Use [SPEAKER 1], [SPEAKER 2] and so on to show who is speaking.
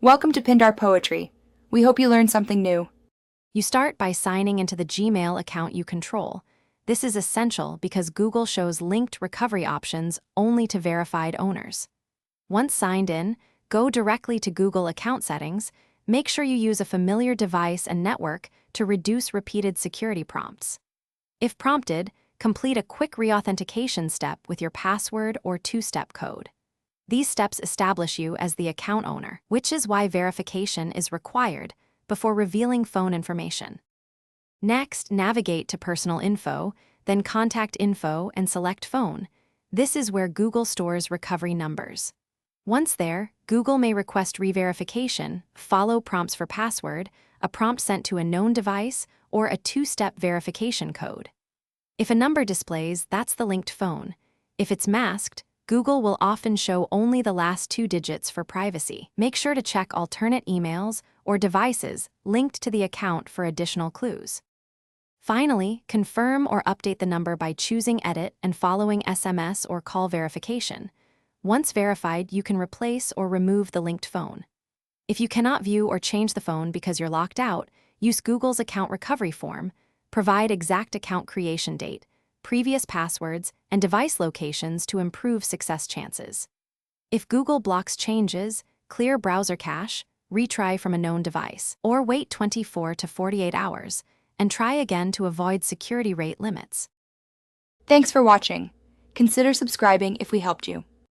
[SPEAKER 1] Welcome to Pindar Poetry. We hope you learned something new.
[SPEAKER 2] You start by signing into the Gmail account you control. This is essential because Google shows linked recovery options only to verified owners. Once signed in, go directly to Google account settings. Make sure you use a familiar device and network to reduce repeated security prompts. If prompted, complete a quick reauthentication step with your password or two-step code. These steps establish you as the account owner, which is why verification is required before revealing phone information. Next, navigate to Personal Info, then Contact Info and select Phone. This is where Google stores recovery numbers. Once there, Google may request re-verification, follow prompts for password, a prompt sent to a known device, or a two-step verification code. If a number displays, that's the linked phone. If it's masked, Google will often show only the last two digits for privacy. Make sure to check alternate emails or devices linked to the account for additional clues. Finally, confirm or update the number by choosing Edit and following SMS or call verification. Once verified, you can replace or remove the linked phone. If you cannot view or change the phone because you're locked out, use Google's account recovery form, provide exact account creation date, previous passwords, and device locations to improve success chances. If Google blocks changes, clear browser cache, retry from a known device, or wait 24 to 48 hours, and try again to avoid security rate limits.
[SPEAKER 1] Thanks for watching. Consider subscribing if we helped you.